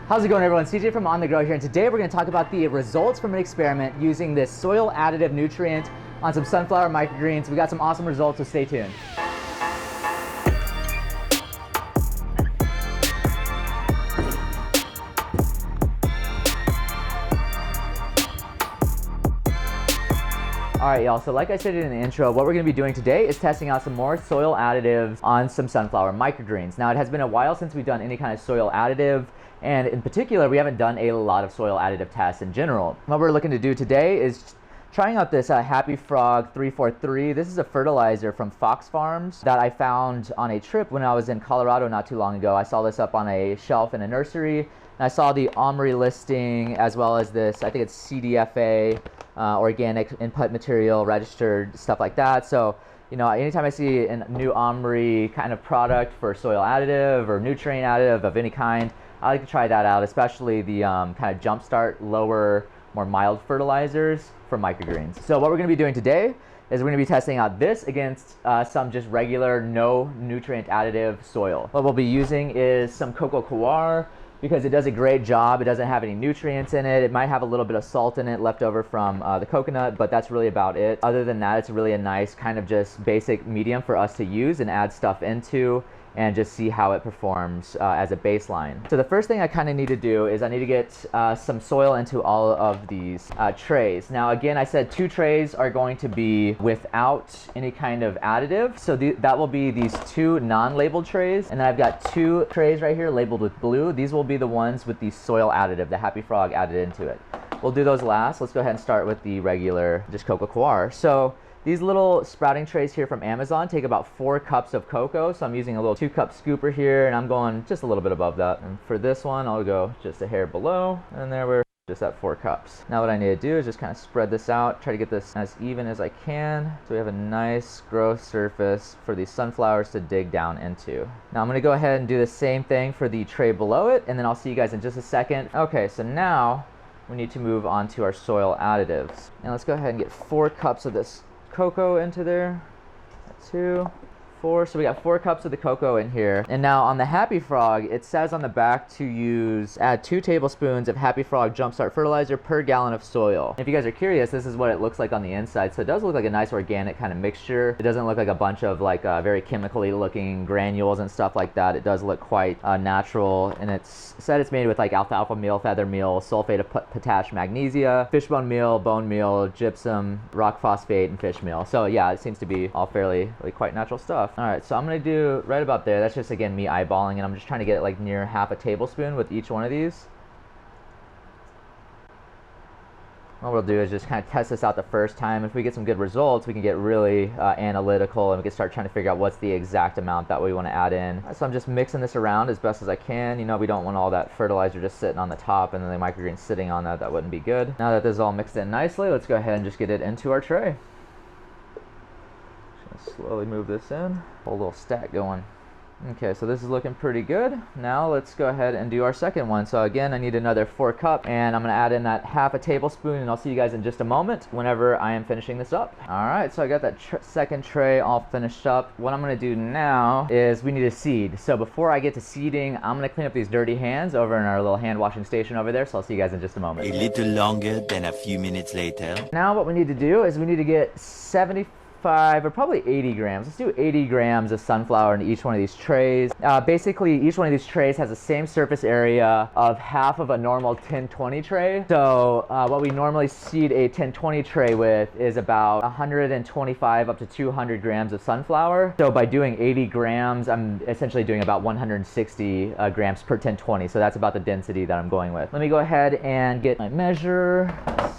How's it going, everyone? CJ from On The Go here, and today we're going to talk about the results from an experiment using this soil additive nutrient on some sunflower microgreens. We got some awesome results, so stay tuned. Alright y'all, so like I said in the intro, what we're going to be doing today is testing out some more soil additives on some sunflower microgreens. Now, it has been a while since we've done any kind of soil additive, and in particular, we haven't done a lot of soil additive tests in general. What we're looking to do today is trying out this Happy Frog 343. This is a fertilizer from FoxFarms that I found on a trip when I was in Colorado not too long ago. I saw this up on a shelf in a nursery, and I saw the OMRI listing as well as this, I think it's CDFA, organic input material, registered, stuff like that. So, you know, anytime I see a new OMRI kind of product for soil additive or nutrient additive of any kind, I like to try that out, especially the kind of jumpstart, lower, more mild fertilizers for microgreens. So what we're going to be doing today is we're going to be testing out this against some just regular, no nutrient additive soil. What we'll be using is some coco coir, because it does a great job. It doesn't have any nutrients in it. It might have a little bit of salt in it left over from the coconut, but that's really about it. Other than that, it's really a nice kind of just basic medium for us to use and add stuff into and just see how it performs as a baseline. So the first thing I kind of need to do is I need to get some soil into all of these trays. Now again, I said 2 trays are going to be without any kind of additive. So that will be these 2 non-labeled trays. And then I've got 2 trays right here labeled with blue. These will be the ones with the soil additive, the Happy Frog added into it. We'll do those last. Let's go ahead and start with the regular, just coco coir. So these little sprouting trays here from Amazon take about 4 cups of cocoa. So I'm using a little 2-cup scooper here, and I'm going just a little bit above that. And for this one, I'll go just a hair below, and there we're just at 4 cups. Now what I need to do is just kind of spread this out, try to get this as even as I can, so we have a nice growth surface for these sunflowers to dig down into. Now I'm going to go ahead and do the same thing for the tray below it, and then I'll see you guys in just a second. Okay, so now we need to move on to our soil additives. Now let's go ahead and get 4 cups of this cocoa into there. 2, 4. So we got 4 cups of the cocoa in here. And now on the Happy Frog, it says on the back to add 2 tablespoons of Happy Frog Jumpstart fertilizer per gallon of soil. If you guys are curious, this is what it looks like on the inside. So it does look like a nice organic kind of mixture. It doesn't look like a bunch of like very chemically looking granules and stuff like that. It does look quite natural, and it's said it's made with like alfalfa meal, feather meal, sulfate of potash, magnesia, fishbone meal, bone meal, gypsum, rock phosphate, and fish meal. So yeah, it seems to be all fairly quite natural stuff. All right, so I'm gonna do right about there. That's just, again, me eyeballing, and I'm just trying to get it like near half a tablespoon with each one of these. What we'll do is just kind of test this out the first time. If we get some good results, we can get really analytical, and we can start trying to figure out what's the exact amount that we want to add in. So I'm just mixing this around as best as I can. You know, we don't want all that fertilizer just sitting on the top and then the microgreen sitting on that. That wouldn't be good. Now that this is all mixed in nicely, let's go ahead and just get it into our tray. Slowly move this in, whole little stack going. Okay, so this is looking pretty good. Now let's go ahead and do our second one. So again, I need another 4 cup, and I'm gonna add in that half a tablespoon, and I'll see you guys in just a moment whenever I am finishing this up. All right, so I got that second tray all finished up. What I'm gonna do now is we need to seed. So before I get to seeding, I'm gonna clean up these dirty hands over in our little hand washing station over there. So I'll see you guys in just a moment. A little longer than a few minutes later. Now what we need to do is we need to get 75 or probably 80 grams. Let's do 80 grams of sunflower in each one of these trays. Basically, each one of these trays has the same surface area of half of a normal 10-20 tray. So what we normally seed a 10-20 tray with is about 125 up to 200 grams of sunflower. So by doing 80 grams, I'm essentially doing about 160 grams per 10-20. So that's about the density that I'm going with. Let me go ahead and get my measure,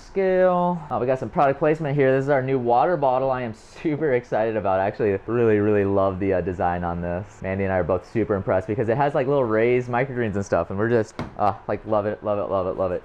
scale. We got some product placement here. This is our new water bottle. I am super excited about. I actually really love the design on this. Mandy and I are both super impressed because it has like little raised microgreens and stuff, and we're just like love it.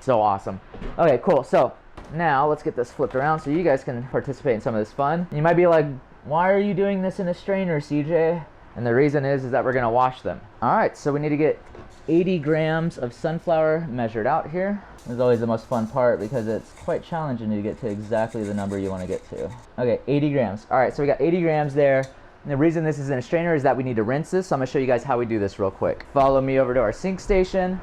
So awesome. Okay, cool. So now let's get this flipped around so you guys can participate in some of this fun. You might be like, why are you doing this in a strainer, CJ? And the reason is that we're gonna wash them. All right, so we need to get 80 grams of sunflower measured out here. This is always the most fun part because it's quite challenging to get to exactly the number you want to get to. Okay, 80 grams. All right, so we got 80 grams there. And the reason this is in a strainer is that we need to rinse this, so I'm going to show you guys how we do this real quick. Follow me over to our sink station.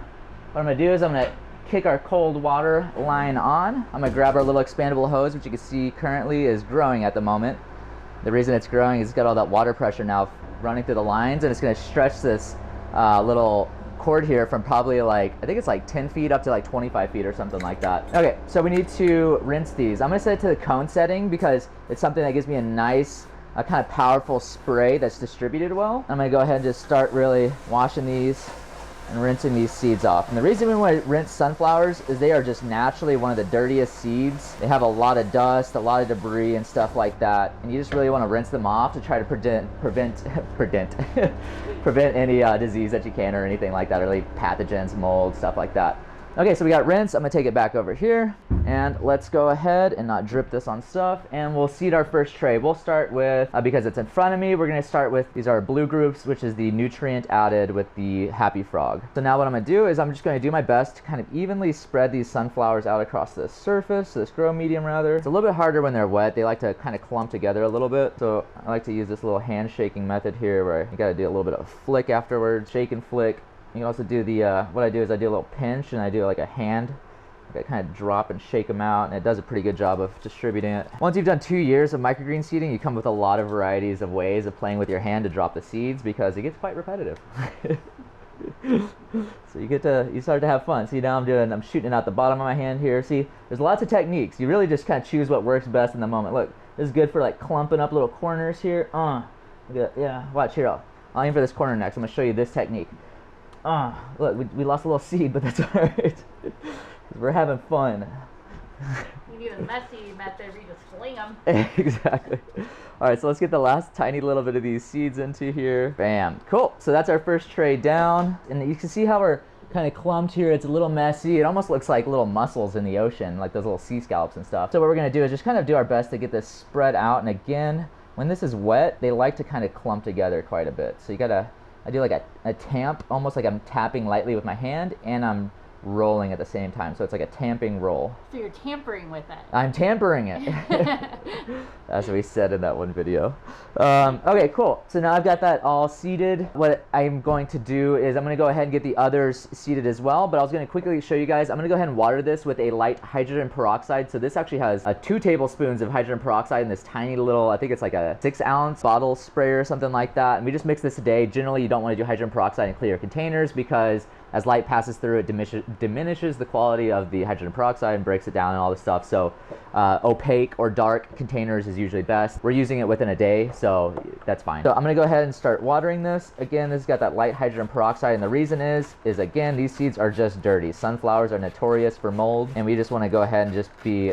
What I'm gonna do is I'm gonna kick our cold water line on. I'm gonna grab our little expandable hose, which you can see currently is growing at the moment. The reason it's growing is it's got all that water pressure now running through the lines, and it's gonna stretch this little cord here from probably like, I think it's like 10 feet up to like 25 feet or something like that. Okay, so we need to rinse these. I'm gonna set it to the cone setting because it's something that gives me a nice, kind of powerful spray that's distributed well. I'm gonna go ahead and just start really washing these and rinsing these seeds off. And the reason we want to rinse sunflowers is they are just naturally one of the dirtiest seeds. They have a lot of dust, a lot of debris and stuff like that. And you just really want to rinse them off to try to prevent any disease that you can or anything like that, or like pathogens, mold, stuff like that. Okay, so we got rinse. I'm gonna take it back over here and let's go ahead and not drip this on stuff, and we'll seed our first tray. We'll start with, because it's in front of me, we're gonna start with, these are blue groups, which is the nutrient added with the Happy Frog. So now what I'm gonna do is I'm just gonna do my best to kind of evenly spread these sunflowers out across this surface, this grow medium rather. It's a little bit harder when they're wet. They like to kind of clump together a little bit. So I like to use this little hand shaking method here where you gotta do a little bit of flick afterwards, shake and flick. You can also do the, what I do is I do a little pinch and I do like a hand. I kind of drop and shake them out, and it does a pretty good job of distributing it. Once you've done 2 years of microgreen seeding, you come with a lot of varieties of ways of playing with your hand to drop the seeds because it gets quite repetitive. So you start to have fun. See, now I'm shooting it out the bottom of my hand here. See, there's lots of techniques. You really just kind of choose what works best in the moment. Look, this is good for like clumping up little corners here. Yeah, watch here. I'll aim for this corner next. I'm gonna show you this technique. Look, we lost a little seed, but that's alright. We're having fun. You need a messy method where you just fling them. Exactly. Alright, so let's get the last tiny little bit of these seeds into here. Bam. Cool. So that's our first tray down. And you can see how we're kind of clumped here. It's a little messy. It almost looks like little mussels in the ocean, like those little sea scallops and stuff. So what we're going to do is just kind of do our best to get this spread out. And again, when this is wet, they like to kind of clump together quite a bit. So you got to, I do like a tamp, almost like I'm tapping lightly with my hand, and I'm rolling at the same time. So it's like a tamping roll. So you're tampering with it. I'm tampering it. That's what we said in that one video. Okay, cool. So now I've got that all seeded. What I'm going to do is I'm going to go ahead and get the others seeded as well, but I was going to quickly show you guys. I'm going to go ahead and water this with a light hydrogen peroxide. So this actually has 2 tablespoons of hydrogen peroxide in this tiny little, I think it's like a 6-ounce bottle sprayer or something like that. And we just mix this a day. Generally, you don't want to do hydrogen peroxide in clear containers because as light passes through, it diminishes the quality of the hydrogen peroxide and breaks it down and all this stuff. So opaque or dark containers is usually best. We're using it within a day, so that's fine. So I'm gonna go ahead and start watering this. Again, this has got that light hydrogen peroxide, and the reason is again, these seeds are just dirty. Sunflowers are notorious for mold, and we just wanna go ahead and just be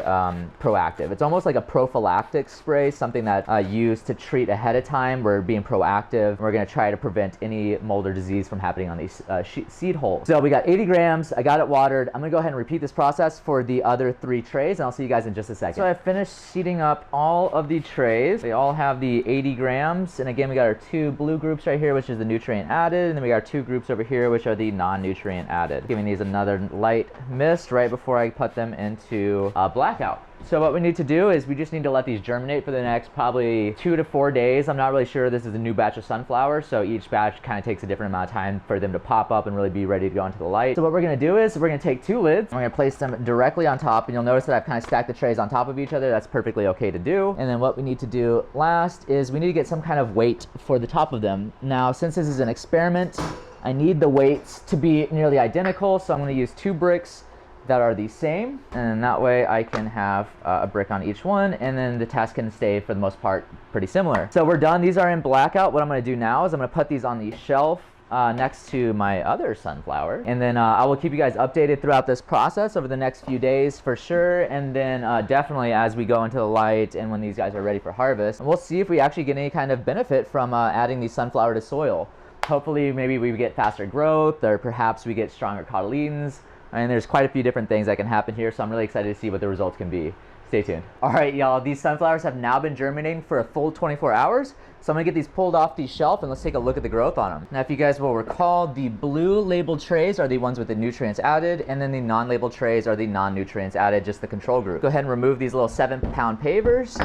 proactive. It's almost like a prophylactic spray, something that used to treat ahead of time. We're being proactive. We're gonna try to prevent any mold or disease from happening on these seed holes. So we got 80 grams, I got it watered. I'm gonna go ahead and repeat this process for the other 3 trays, and I'll see you guys in just a second. So I finished seeding up all of the trays. They all have the 80 grams, and again, we got our 2 blue groups right here, which is the nutrient added, and then we got our 2 groups over here, which are the non-nutrient added. Giving these another light mist right before I put them into blackout. So what we need to do is we just need to let these germinate for the next probably 2 to 4 days. I'm not really sure. This is a new batch of sunflowers, so each batch kind of takes a different amount of time for them to pop up and really be ready to go into the light. So what we're going to do is we're going to take 2 lids. We're going to place them directly on top, and you'll notice that I've kind of stacked the trays on top of each other. That's perfectly okay to do. And then what we need to do last is we need to get some kind of weight for the top of them. Now, since this is an experiment, I need the weights to be nearly identical, so I'm going to use 2 bricks that are the same, and that way I can have a brick on each one, and then the test can stay for the most part pretty similar. So we're done. These are in blackout. What I'm going to do now is I'm going to put these on the shelf next to my other sunflower, and then I will keep you guys updated throughout this process over the next few days for sure, and then definitely as we go into the light and when these guys are ready for harvest, and we'll see if we actually get any kind of benefit from adding these sunflower to soil. Hopefully maybe we get faster growth, or perhaps we get stronger cotyledons. And there's quite a few different things that can happen here, so I'm really excited to see what the results can be. Stay tuned. All right, y'all, these sunflowers have now been germinating for a full 24 hours. So I'm gonna get these pulled off the shelf and let's take a look at the growth on them. Now, if you guys will recall, the blue labeled trays are the ones with the nutrients added, and then the non-labeled trays are the non-nutrients added, just the control group. Go ahead and remove these little 7-pound pavers.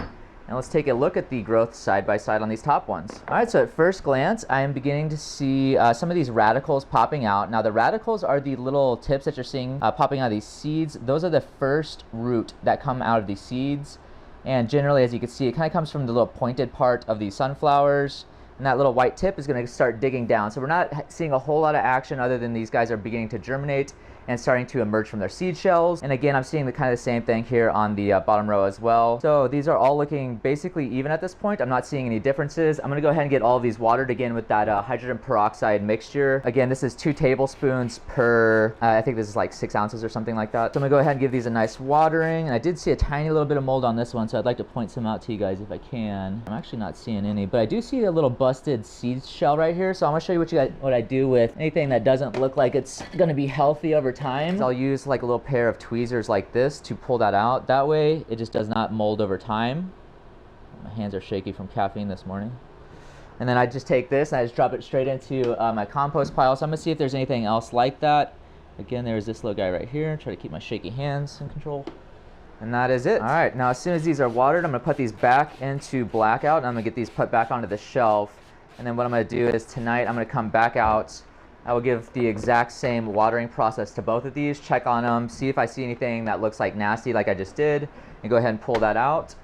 And let's take a look at the growth side by side on these top ones. All right, so at first glance, I am beginning to see some of these radicals popping out. Now the radicals are the little tips that you're seeing popping out of these seeds. Those are the first root that come out of these seeds. And generally, as you can see, it kind of comes from the little pointed part of these sunflowers. And that little white tip is going to start digging down. So we're not seeing a whole lot of action other than these guys are beginning to germinate and starting to emerge from their seed shells. And again, I'm seeing the kind of the same thing here on the bottom row as well. So these are all looking basically even at this point. I'm not seeing any differences. I'm gonna go ahead and get all of these watered again with that hydrogen peroxide mixture. Again, this is 2 tablespoons per, I think this is like 6 ounces or something like that. So I'm gonna go ahead and give these a nice watering. And I did see a tiny little bit of mold on this one, so I'd like to point some out to you guys if I can. I'm actually not seeing any, but I do see a little busted seed shell right here. So I'm gonna show you what I do with anything that doesn't look like it's gonna be healthy over time. So I'll use like a little pair of tweezers like this to pull that out. That way it just does not mold over time. My hands are shaky from caffeine this morning. And then I just take this and I just drop it straight into my compost pile. So I'm gonna see if there's anything else like that. Again, there's this little guy right here. Try to keep my shaky hands in control. And that is it. All right, now as soon as these are watered, I'm gonna put these back into blackout and I'm gonna get these put back onto the shelf. And then what I'm gonna do is tonight I'm gonna come back out. I will give the exact same watering process to both of these, check on them, see if I see anything that looks like nasty like I just did, and go ahead and pull that out.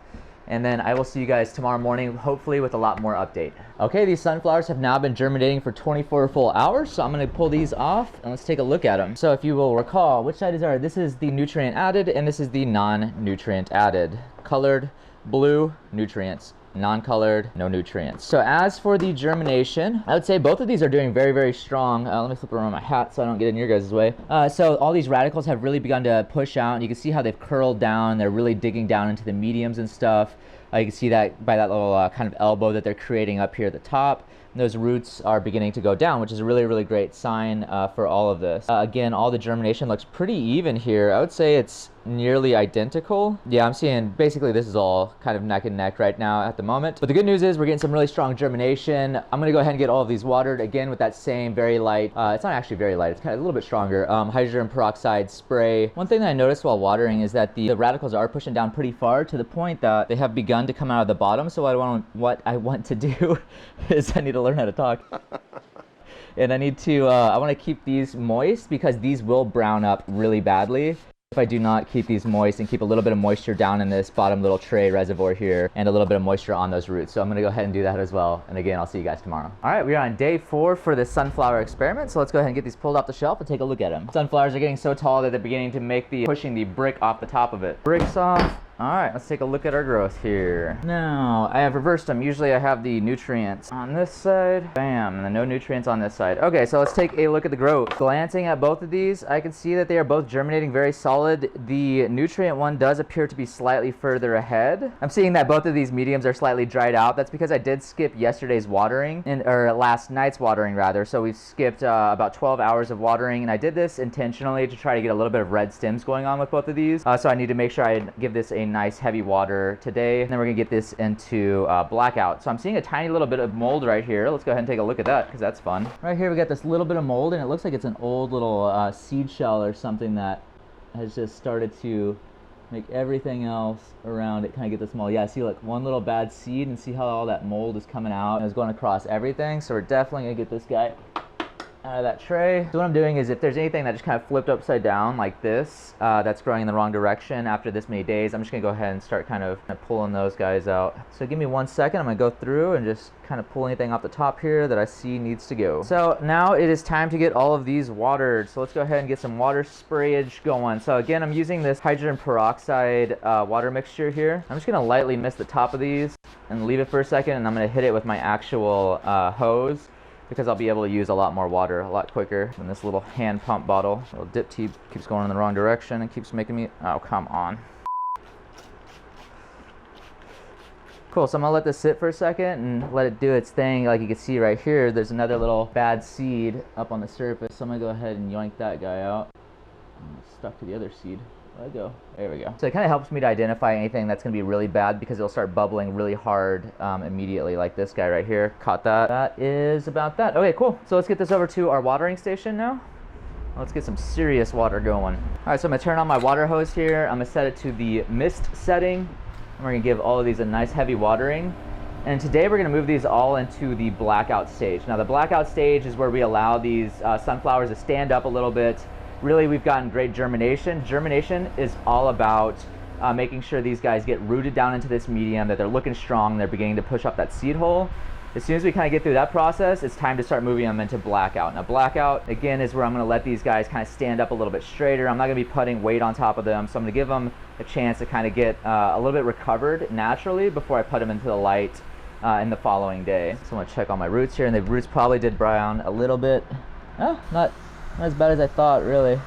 And then I will see you guys tomorrow morning, hopefully with a lot more update. Okay, these sunflowers have now been germinating for 24 full hours, so I'm gonna pull these off and let's take a look at them. So if you will recall, which side are, this is the nutrient added and this is the non-nutrient added. Colored, blue, nutrients. Non-colored, no nutrients. So as for the germination, I would say both of these are doing very, very strong. Let me flip around my hat so I don't get in your guys' way. So all these radicals have really begun to push out, and you can see how they've curled down. They're really digging down into the mediums and stuff. You can see that by that little kind of elbow that they're creating up here at the top. And those roots are beginning to go down, which is a really, really great sign for all of this. Again, all the germination looks pretty even here. I would say it's nearly identical. Yeah, I'm seeing basically this is all kind of neck and neck right now at the moment. But the good news is we're getting some really strong germination. I'm gonna go ahead and get all of these watered again with that same very light, it's not actually very light, it's kind of a little bit stronger, hydrogen peroxide spray. One thing that I noticed while watering is that the radicals are pushing down pretty far to the point that they have begun to come out of the bottom. So what I want to do is I need to learn how to talk. And I need to, I want to keep these moist because these will brown up really badly if I do not keep these moist and keep a little bit of moisture down in this bottom little tray reservoir here and a little bit of moisture on those roots. So I'm going to go ahead and do that as well. And again, I'll see you guys tomorrow. All right, we're on day 4 for this sunflower experiment. So let's go ahead and get these pulled off the shelf and take a look at them. Sunflowers are getting so tall that they're beginning to make pushing the brick off the top of it. Bricks off. All right, let's take a look at our growth here. Now, I have reversed them. Usually I have the nutrients on this side, bam, and then no nutrients on this side. Okay, so let's take a look at the growth. Glancing at both of these, I can see that they are both germinating very solid. The nutrient one does appear to be slightly further ahead. I'm seeing that both of these mediums are slightly dried out. That's because I did skip yesterday's watering, or last night's watering rather. So we've skipped about 12 hours of watering, and I did this intentionally to try to get a little bit of red stems going on with both of these. So I need to make sure I give this a nice heavy water today, and then we're gonna get this into blackout. So I'm seeing a tiny little bit of mold right here. Let's go ahead and take a look at that because that's fun. Right here we got this little bit of mold, and it looks like it's an old little seed shell or something that has just started to make everything else around it kind of get this mold. Yeah, see like one little bad seed, and see how all that mold is coming out and is going across everything. So we're definitely gonna get this guy out of that tray. So what I'm doing is if there's anything that just kind of flipped upside down like this, that's growing in the wrong direction after this many days, I'm just gonna go ahead and start kind of pulling those guys out. So give me 1 second, I'm gonna go through and just kind of pull anything off the top here that I see needs to go. So now it is time to get all of these watered. So let's go ahead and get some water sprayage going. So again, I'm using this hydrogen peroxide water mixture here. I'm just gonna lightly mist the top of these and leave it for a second, and I'm gonna hit it with my actual hose, because I'll be able to use a lot more water a lot quicker than this little hand pump bottle. Little dip tube keeps going in the wrong direction and keeps making me, oh, come on. Cool, so I'm gonna let this sit for a second and let it do its thing. Like you can see right here, there's another little bad seed up on the surface. So I'm gonna go ahead and yoink that guy out. It's stuck to the other seed. Let it go. There we go. So it kind of helps me to identify anything that's going to be really bad because it'll start bubbling really hard immediately, like this guy right here. Caught that. That is about that. Okay, cool. So let's get this over to our watering station now. Let's get some serious water going. All right, so I'm going to turn on my water hose here. I'm going to set it to the mist setting. And we're gonna give all of these a nice heavy watering. And today we're gonna move these all into the blackout stage. Now the blackout stage is where we allow these sunflowers to stand up a little bit. Really, we've gotten great germination. Germination is all about making sure these guys get rooted down into this medium, that they're looking strong, they're beginning to push up that seed hole. As soon as we kind of get through that process, it's time to start moving them into blackout. Now blackout, again, is where I'm gonna let these guys kind of stand up a little bit straighter. I'm not gonna be putting weight on top of them, so I'm gonna give them a chance to kind of get a little bit recovered naturally before I put them into the light in the following day. So I'm gonna check on my roots here, and the roots probably did brown a little bit. Oh, not as bad as I thought, really.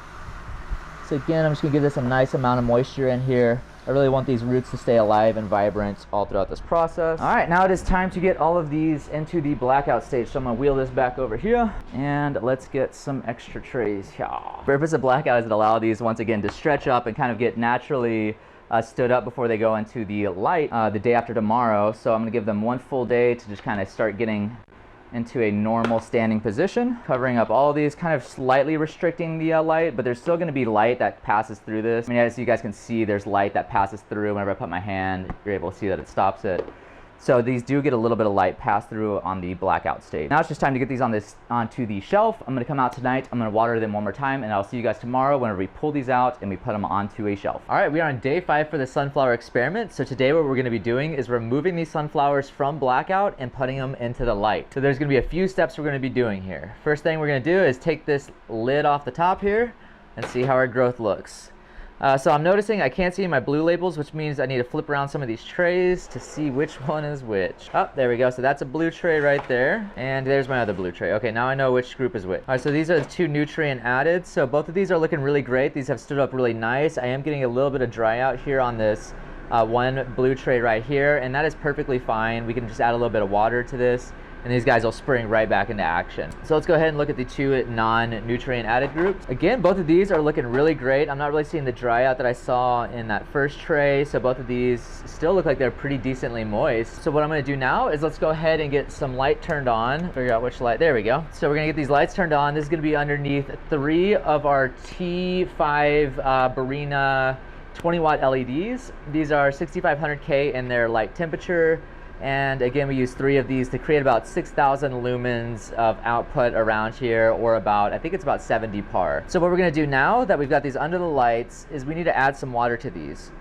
So again, I'm just gonna give this a nice amount of moisture in here. I really want these roots to stay alive and vibrant all throughout this process. All right, now it is time to get all of these into the blackout stage. So I'm gonna wheel this back over here, and let's get some extra trays here. The purpose of blackout is to allow these, once again, to stretch up and kind of get naturally stood up before they go into the light the day after tomorrow. So I'm gonna give them one full day to just kind of start getting into a normal standing position, covering up all of these, kind of slightly restricting the light, but there's still going to be light that passes through this. I mean, as you guys can see, there's light that passes through. Whenever I put my hand, you're able to see that it stops it. So these do get a little bit of light pass through on the blackout stage. Now it's just time to get these onto the shelf. I'm going to come out tonight, I'm going to water them one more time, and I'll see you guys tomorrow whenever we pull these out and we put them onto a shelf. All right, we are on day 5 for the sunflower experiment. So today what we're going to be doing is removing these sunflowers from blackout and putting them into the light. So there's going to be a few steps we're going to be doing here. First thing we're going to do is take this lid off the top here and see how our growth looks. So I'm noticing I can't see my blue labels, which means I need to flip around some of these trays to see which one is which. Oh, there we go. So that's a blue tray right there. And there's my other blue tray. Okay, now I know which group is which. All right, so these are the 2 nutrient added. So both of these are looking really great. These have stood up really nice. I am getting a little bit of dry out here on this one blue tray right here, and that is perfectly fine. We can just add a little bit of water to this, and these guys will spring right back into action. So let's go ahead and look at the 2 non-nutrient added groups. Again, both of these are looking really great. I'm not really seeing the dry out that I saw in that first tray, so both of these still look like they're pretty decently moist. So what I'm gonna do now is let's go ahead and get some light turned on. Figure out which light, there we go. So we're gonna get these lights turned on. This is gonna be underneath 3 of our T5 Barina 20-watt LEDs. These are 6500K in their light temperature. And again, we use 3 of these to create about 6,000 lumens of output around here, or about, I think it's about 70 par. So what we're gonna do now that we've got these under the lights is we need to add some water to these.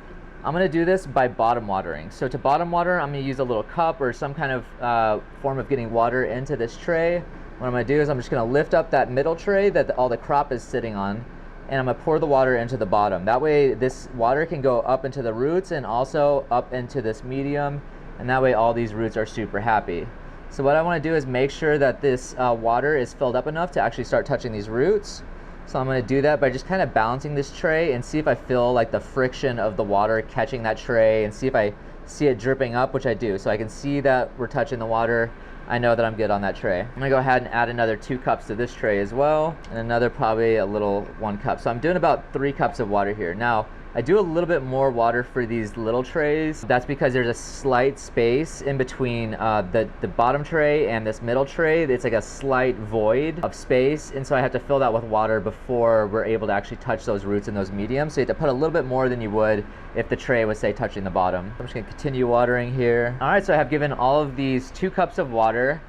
I'm gonna do this by bottom watering. So to bottom water, I'm gonna use a little cup or some kind of form of getting water into this tray. What I'm gonna do is I'm just gonna lift up that middle tray that all the crop is sitting on, and I'm gonna pour the water into the bottom. That way this water can go up into the roots and also up into this medium, and that way all these roots are super happy. So what I want to do is make sure that this water is filled up enough to actually start touching these roots. So I'm going to do that by just kind of balancing this tray and see if I feel like the friction of the water catching that tray, and see if I see it dripping up, which I do. So I can see that we're touching the water. I know that I'm good on that tray. I'm gonna go ahead and add another 2 cups to this tray as well, and another probably a little 1 cup. So I'm doing about 3 cups of water here. Now, I do a little bit more water for these little trays. That's because there's a slight space in between the bottom tray and this middle tray. It's like a slight void of space, and so I have to fill that with water before we're able to actually touch those roots in those mediums. So you have to put a little bit more than you would if the tray was, say, touching the bottom. I'm just gonna continue watering here. All right, so I have given all of these 2 cups of water.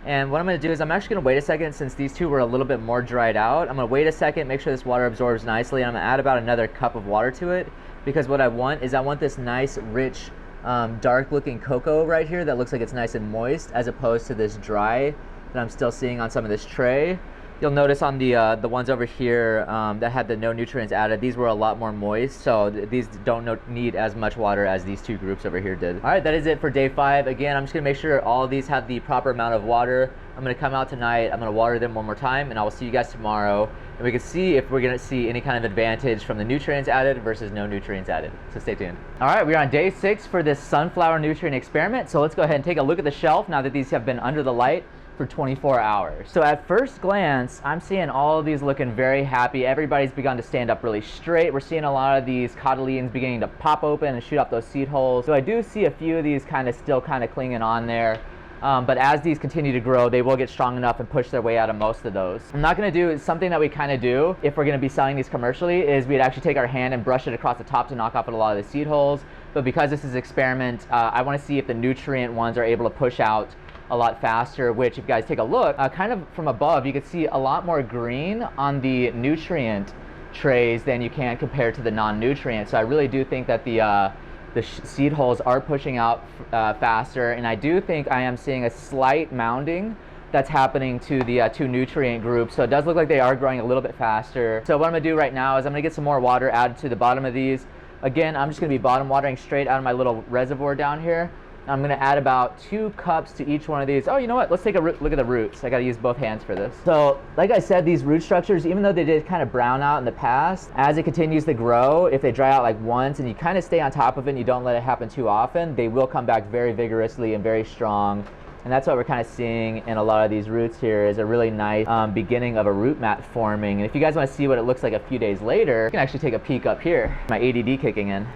And what I'm going to do is I'm actually going to wait a second, since these 2 were a little bit more dried out. I'm going to wait a second, make sure this water absorbs nicely, and I'm going to add about another cup of water to it, because what I want is I want this nice, rich, dark looking cocoa right here that looks like it's nice and moist, as opposed to this dry that I'm still seeing on some of this tray. You'll notice on the ones over here that had the no nutrients added, these were a lot more moist, so these don't need as much water as these 2 groups over here did. All right, that is it for day 5. Again, I'm just gonna make sure all of these have the proper amount of water. I'm gonna come out tonight, I'm gonna water them one more time, and I will see you guys tomorrow, and we can see if we're gonna see any kind of advantage from the nutrients added versus no nutrients added. So stay tuned. All right, we're on day 6 for this sunflower nutrient experiment. So let's go ahead and take a look at the shelf now that these have been under the light for 24 hours. So at first glance, I'm seeing all of these looking very happy. Everybody's begun to stand up really straight. We're seeing a lot of these cotyledons beginning to pop open and shoot up those seed holes. So I do see a few of these still clinging on there. But as these continue to grow, they will get strong enough and push their way out of most of those. I'm not going to do something that we kind of do if we're going to be selling these commercially, is we'd actually take our hand and brush it across the top to knock off a lot of the seed holes. But because this is experiment, I want to see if the nutrient ones are able to push out a lot faster, which if you guys take a look, kind of from above, you can see a lot more green on the nutrient trays than you can compared to the non-nutrient. So I really do think that the seed holes are pushing out faster, and I do think I am seeing a slight mounding that's happening to the two nutrient groups. So it does look like they are growing a little bit faster. So what I'm gonna do right now is I'm gonna get some more water added to the bottom of these. Again, I'm just gonna be bottom watering straight out of my little reservoir down here. I'm gonna add about 2 cups to each one of these. Oh, you know what? Let's take a look at the roots. I gotta use both hands for this. So, like I said, these root structures, even though they did kind of brown out in the past, as it continues to grow, if they dry out like once and you kind of stay on top of it and you don't let it happen too often, they will come back very vigorously and very strong. And that's what we're kind of seeing in a lot of these roots here, is a really nice beginning of a root mat forming. And if you guys want to see what it looks like a few days later, you can actually take a peek up here. My ADD kicking in.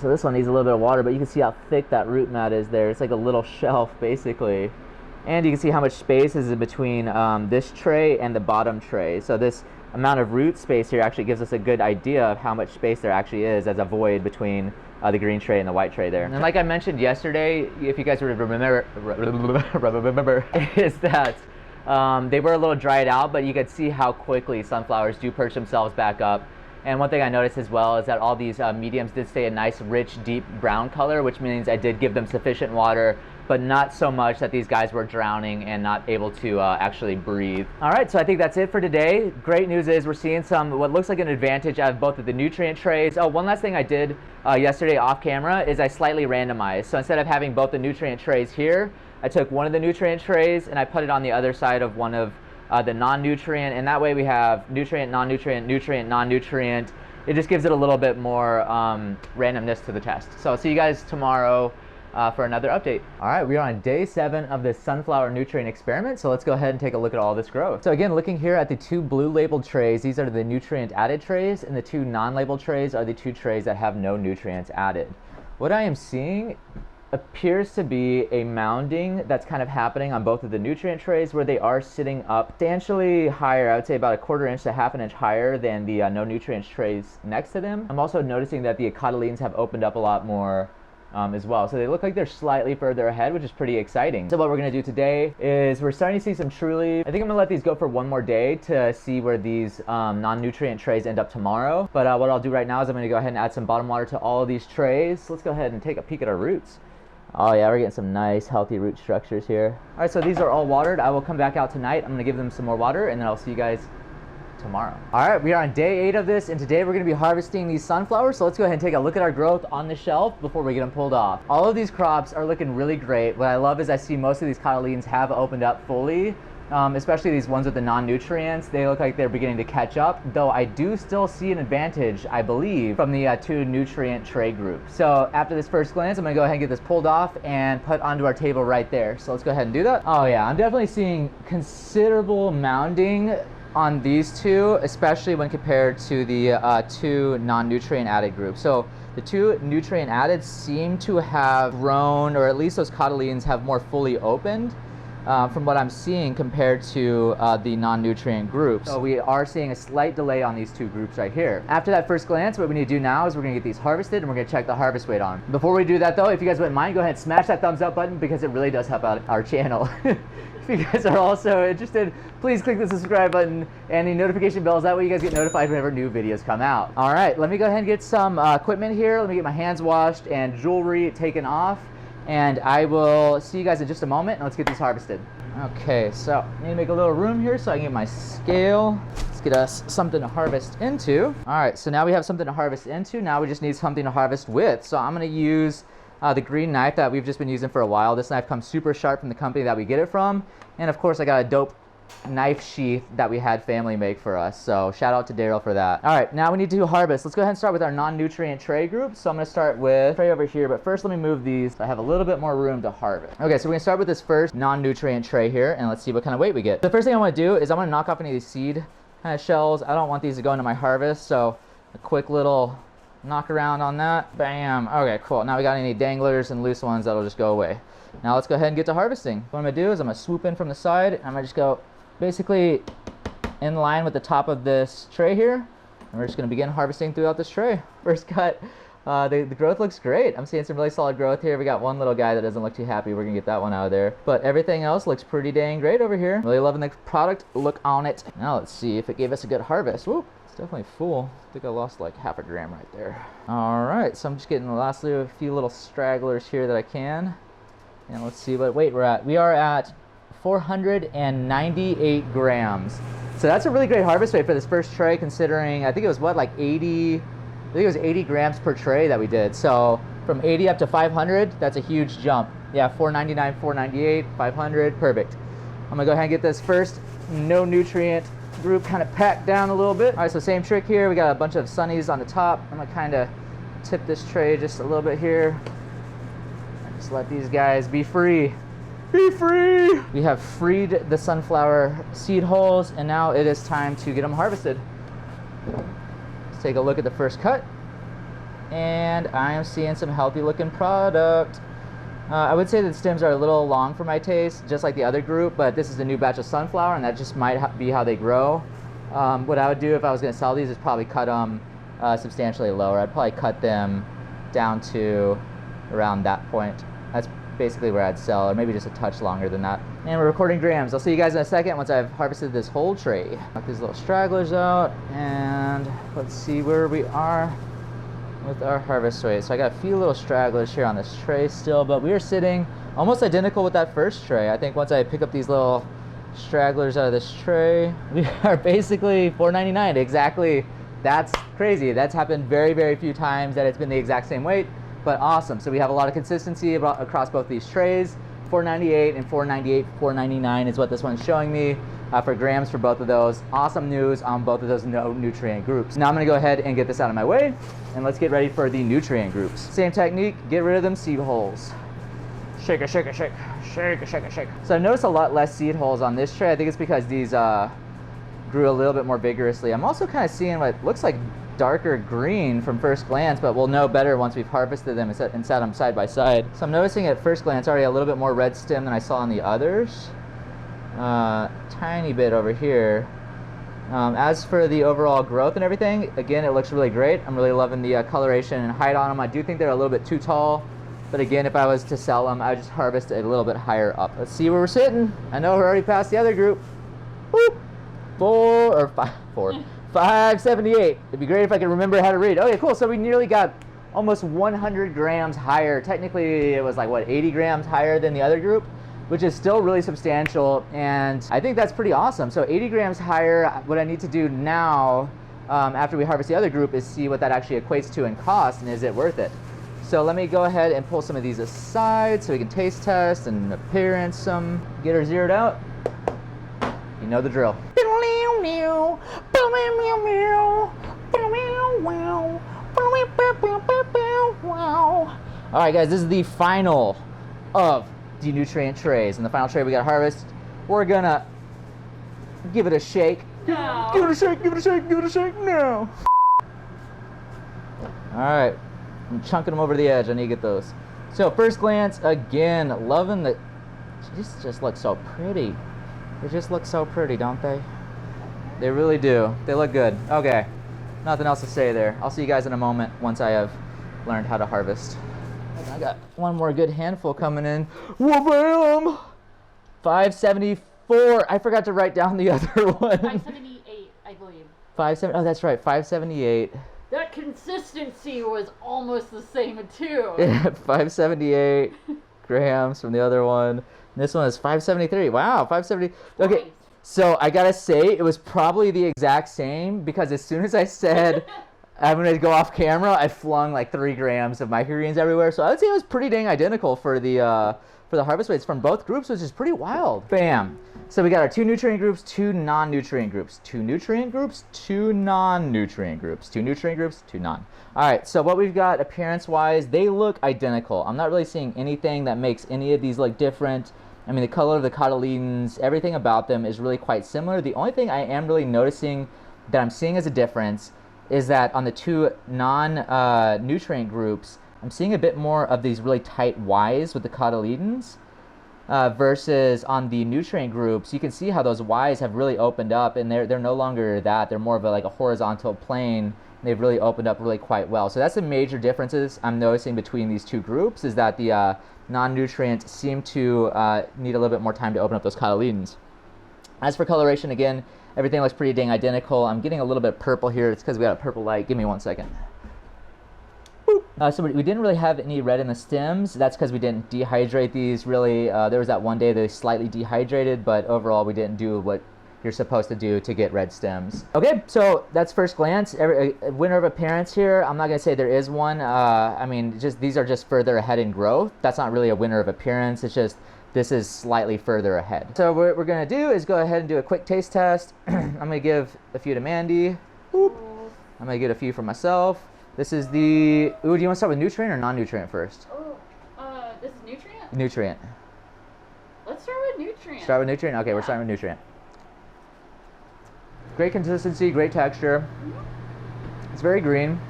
So this one needs a little bit of water, but you can see how thick that root mat is there. It's like a little shelf, basically. And you can see how much space is in between this tray and the bottom tray. So this amount of root space here actually gives us a good idea of how much space there actually is as a void between the green tray and the white tray there. And like I mentioned yesterday, if you guys were to remember, is that they were a little dried out, but you could see how quickly sunflowers do perch themselves back up. And one thing I noticed as well is that all these mediums did stay a nice, rich, deep brown color, which means I did give them sufficient water, but not so much that these guys were drowning and not able to actually breathe. All right, so I think that's it for today. Great news is we're seeing what looks like an advantage out of both of the nutrient trays. Oh, one last thing I did yesterday off camera is I slightly randomized. So instead of having both the nutrient trays here, I took one of the nutrient trays and I put it on the other side of one of the non-nutrient, and that way we have nutrient, non-nutrient, nutrient, non-nutrient. It just gives it a little bit more randomness to the test. So I'll see you guys tomorrow for another update. All right, we are on day 7 of this sunflower nutrient experiment, so let's go ahead and take a look at all this growth. So again, looking here at the 2 blue labeled trays, these are the nutrient added trays, and the 2 non-labeled trays are the 2 trays that have no nutrients added. What I am seeing appears to be a mounding that's kind of happening on both of the nutrient trays, where they are sitting up substantially higher. I would say about 1/4 inch to 1/2 inch higher than the no nutrients trays next to them. I'm also noticing that the cotyledons have opened up a lot more as well. So they look like they're slightly further ahead, which is pretty exciting. So what we're gonna do today is we're starting to see some truly, I think I'm gonna let these go for one more day to see where these non-nutrient trays end up tomorrow. But what I'll do right now is I'm gonna go ahead and add some bottom water to all of these trays. Let's go ahead and take a peek at our roots. Oh yeah, we're getting some nice healthy root structures here. All right, so these are all watered. I will come back out tonight. I'm gonna give them some more water and then I'll see you guys tomorrow. All right, we are on day 8 of this, and today we're gonna be harvesting these sunflowers. So let's go ahead and take a look at our growth on the shelf before we get them pulled off. All of these crops are looking really great. What I love is I see most of these cotyledons have opened up fully. Especially these ones with the non-nutrients. They look like they're beginning to catch up, though I do still see an advantage, I believe, from the 2 nutrient tray groups. So after this first glance, I'm gonna go ahead and get this pulled off and put onto our table right there. So let's go ahead and do that. Oh yeah, I'm definitely seeing considerable mounding on these 2, especially when compared to the 2 non-nutrient added groups. So the 2 nutrient added seem to have grown, or at least those cotyledons have more fully opened. From what I'm seeing compared to the non-nutrient groups. So we are seeing a slight delay on these 2 groups right here. After that first glance, what we need to do now is we're gonna get these harvested and we're gonna check the harvest weight on them. Before we do that though, if you guys wouldn't mind, go ahead and smash that thumbs up button because it really does help out our channel. If you guys are also interested, please click the subscribe button and the notification bells. That way you guys get notified whenever new videos come out. All right, let me go ahead and get some equipment here. Let me get my hands washed and jewelry taken off. And I will see you guys in just a moment, and let's get these harvested. Okay, so I need to make a little room here so I can get my scale. Let's get us something to harvest into. All right, so now we have something to harvest into. Now we just need something to harvest with. So I'm gonna use the green knife that we've just been using for a while. This knife comes super sharp from the company that we get it from. And of course, I got a dope knife sheath that we had family make for us. So shout out to Daryl for that. All right, now we need to harvest. Let's go ahead and start with our non-nutrient tray group. So I'm gonna start with tray over here, but first let me move these so I have a little bit more room to harvest. Okay, so we're gonna start with this first non-nutrient tray here, and let's see what kind of weight we get. The first thing I wanna do is I'm gonna knock off any of these seed kind of shells. I don't want these to go into my harvest, so a quick little knock around on that. Bam. Okay, cool. Now we got any danglers and loose ones that'll just go away. Now let's go ahead and get to harvesting. What I'm gonna do is I'm gonna swoop in from the side, and I'm gonna just go basically in line with the top of this tray here, and we're just gonna begin harvesting throughout this tray. First cut. The growth looks great. I'm seeing some really solid growth here. We got one little guy that doesn't look too happy. We're gonna get that one out of there. But everything else looks pretty dang great over here. Really loving the product look on it. Now let's see if it gave us a good harvest. Woo, it's definitely full. I think I lost like half a gram right there. All right, so I'm just getting the last few little stragglers here that I can. And let's see what weight we're at. We are at 498 grams. So that's a really great harvest rate for this first tray, considering I think it was what, like 80 grams per tray that we did. So from 80 up to 500, that's a huge jump. Yeah, 499, 498, 500, perfect. I'm gonna go ahead and get this first no nutrient group kind of packed down a little bit. All right, so same trick here. We got a bunch of sunnies on the top. I'm gonna kind of tip this tray just a little bit here. And just let these guys be free. Be free! We have freed the sunflower seed holes, and now it is time to get them harvested. Let's take a look at the first cut, and I am seeing some healthy looking product. I would say that the stems are a little long for my taste, just like the other group, but this is a new batch of sunflower, and that just might be how they grow. What I would do if I was going to sell these is probably cut them substantially lower. I'd probably cut them down to around that point. That's basically where I'd sell, or maybe just a touch longer than that. And we're recording grams. I'll see you guys in a second once I've harvested this whole tray. Knock these little stragglers out, and let's see where we are with our harvest weight. So I got a few little stragglers here on this tray still, but we are sitting almost identical with that first tray. I think once I pick up these little stragglers out of this tray, we are basically 499 exactly. That's crazy. That's happened very, very few times that it's been the exact same weight. But awesome. So we have a lot of consistency across both these trays. 498 and 498, 499 is what this one's showing me for grams for both of those. Awesome news on both of those no nutrient groups. Now I'm going to go ahead and get this out of my way, and let's get ready for the nutrient groups. Same technique, get rid of them seed holes. Shake it, shake it, shake, shake it, shake it, shake. So I noticed a lot less seed holes on this tray. I think it's because these grew a little bit more vigorously. I'm also kind of seeing what looks like darker green from first glance, but we'll know better once we've harvested them and set them side by side. So I'm noticing at first glance already a little bit more red stem than I saw on the others. Tiny bit over here. As for the overall growth and everything, again, it looks really great. I'm really loving the coloration and height on them. I do think they're a little bit too tall, but again, if I was to sell them, I would just harvest it a little bit higher up. Let's see where we're sitting. I know we're already past the other group. Boop. 578. It'd be great if I could remember how to read. Okay, cool. So we nearly got almost 100 grams higher. Technically, it was like, what, 80 grams higher than the other group, which is still really substantial, and I think that's pretty awesome. So 80 grams higher. What I need to do now, after we harvest the other group, is see what that actually equates to in cost, and is it worth it? So let me go ahead and pull some of these aside so we can taste test and appearance them. Get her zeroed out. You know the drill. All right, guys, this is the final of the nutrient trays. And the final tray we got to harvest, we're gonna give it a shake. No. Give it a shake, give it a shake, give it a shake now. All right, I'm chunking them over the edge. I need to get those. So first glance, again, loving the, these just look so pretty. They just look so pretty, don't they? They really do. They look good. Okay, nothing else to say there. I'll see you guys in a moment once I have learned how to harvest. I got one more good handful coming in. Wha-bam! 574. I forgot to write down the other one. 578, I believe. 570. Oh, that's right. 578. That consistency was almost the same too. 578 grams from the other one. This one is 573. Wow, 570. Okay. Nice. So I gotta say, it was probably the exact same, because as soon as I said I'm gonna go off camera, I flung like 3 grams of microgreens everywhere. So I would say it was pretty dang identical for the harvest weights from both groups, which is pretty wild. Bam. So we got our 2 nutrient groups, 2 non-nutrient groups, 2 nutrient groups, 2 non-nutrient groups, 2 nutrient groups, 2 non. All right, so what we've got appearance-wise, they look identical. I'm not really seeing anything that makes any of these look different. I mean, the color of the cotyledons, everything about them is really quite similar. The only thing I am really noticing that I'm seeing as a difference is that on the two non-nutrient groups, I'm seeing a bit more of these really tight Ys with the cotyledons versus on the nutrient groups, you can see how those Ys have really opened up, and they're no longer that. They're more of like a horizontal plane. They've really opened up really quite well. So that's the major differences I'm noticing between these two groups, is that the non-nutrients seem to need a little bit more time to open up those cotyledons. As for coloration, again, everything looks pretty dang identical. I'm getting a little bit purple here. It's because we got a purple light. Give me 1 second. So we didn't really have any red in the stems. That's because we didn't dehydrate these really. There was that one day they slightly dehydrated, but overall we didn't do what you're supposed to do to get red stems. Okay, so that's first glance. Winner of appearance here, I'm not going to say there is one. I mean, these are just further ahead in growth. That's not really a winner of appearance. It's just this is slightly further ahead. So what we're going to do is go ahead and do a quick taste test. I'm going to give a few to Mandy. Boop. I'm going to get a few for myself. This is the, ooh, do you want to start with nutrient or non-nutrient first? Oh, this is nutrient? Nutrient. Let's start with nutrient. Start with nutrient? Okay, we're starting with nutrient. Great consistency, great texture. It's very green.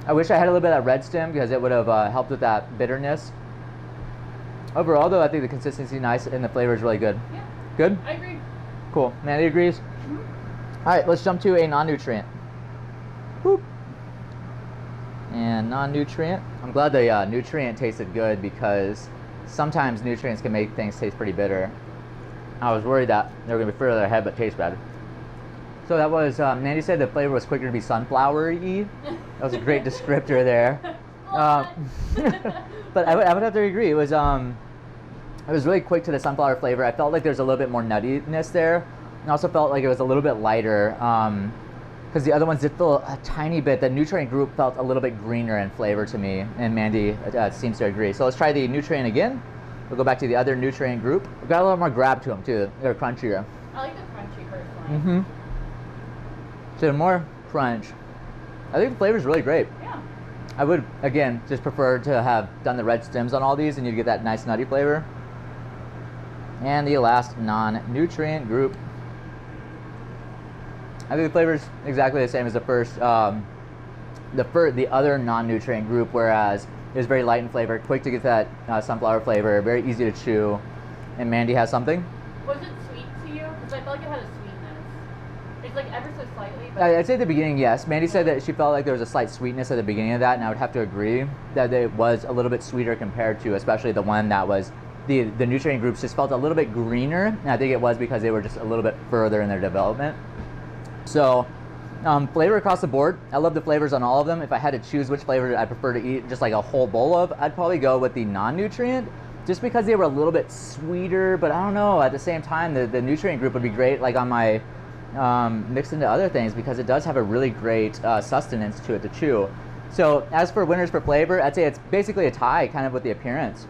I wish I had a little bit of that red stem because it would have helped with that bitterness. Overall, though, I think the consistency is nice and the flavor is really good. Yeah. Good? I agree. Cool. Mandy agrees? All right, let's jump to a non-nutrient. Boop. And non-nutrient. I'm glad the nutrient tasted good because sometimes nutrients can make things taste pretty bitter. I was worried that they were going to be further ahead but taste bad. So that was, Mandy said the flavor was quicker to be sunflower-y. That was a great descriptor there. But I would have to agree. It was really quick to the sunflower flavor. I felt like there's a little bit more nuttiness there. And I also felt like it was a little bit lighter because the other ones did feel a tiny bit. The nutrient group felt a little bit greener in flavor to me, and Mandy seems to agree. So let's try the nutrient again. We'll go back to the other nutrient group. We've got a little more grab to them too. They're crunchier. I like the crunchy personally. So more crunch. I think the flavor is really great. Yeah. I would, again, just prefer to have done the red stems on all these and you'd get that nice nutty flavor. And the last non-nutrient group. I think the flavor is exactly the same as the first, the other non-nutrient group, whereas it was very light in flavor, quick to get that sunflower flavor, very easy to chew. And Mandy has something? Was it sweet to you? Because I felt like it had a sweetness. It's like ever so slightly, but I'd say at the beginning, yes. Mandy said that she felt like there was a slight sweetness at the beginning of that, and I would have to agree that it was a little bit sweeter compared to, especially the one that was, the nutrient groups just felt a little bit greener, and I think it was because they were just a little bit further in their development. So, flavor across the board, I love the flavors on all of them. If I had to choose which flavor I prefer to eat just like a whole bowl of, I'd probably go with the non-nutrient, just because they were a little bit sweeter, but I don't know, at the same time, the nutrient group would be great like on my mixed into other things because it does have a really great sustenance to it to chew. So as for winners for flavor, I'd say it's basically a tie kind of with the appearance.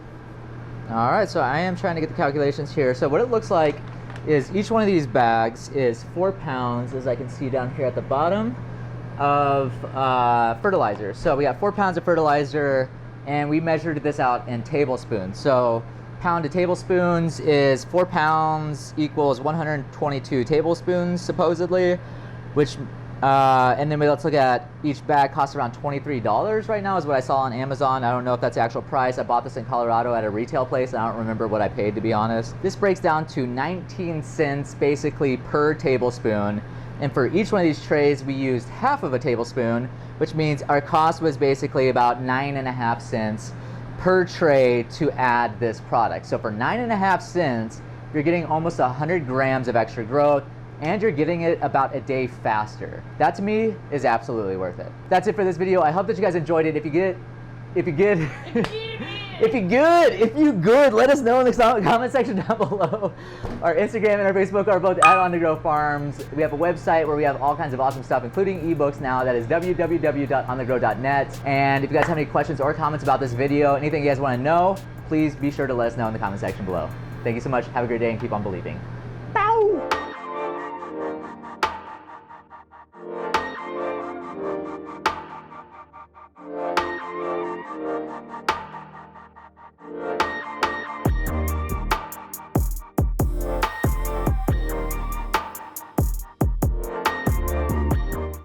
All right, so I am trying to get the calculations here. So what it looks like is each one of these bags is 4 pounds, as I can see down here at the bottom, of fertilizer. So we got 4 pounds of fertilizer, and we measured this out in tablespoons. So pound of tablespoons is 4 pounds equals 122 tablespoons supposedly, which and then let's look at each bag costs around $23 right now is what I saw on Amazon. I don't know if that's the actual price. I bought this in Colorado at a retail place. I don't remember what I paid, to be honest. This breaks down to 19 cents basically per tablespoon, and for each one of these trays we used half of a tablespoon, which means our cost was basically about 9.5 cents per tray to add this product. So for 9.5 cents, you're getting almost 100 grams of extra growth, and you're getting it about a day faster. That to me is absolutely worth it. That's it for this video. I hope that you guys enjoyed it. If you good, let us know in the comment section down below. Our Instagram and our Facebook are both at On The Grow Farms. We have a website where we have all kinds of awesome stuff, including ebooks now. That is www.onthegrow.net. And if you guys have any questions or comments about this video, anything you guys want to know, please be sure to let us know in the comment section below. Thank you so much. Have a great day and keep on believing.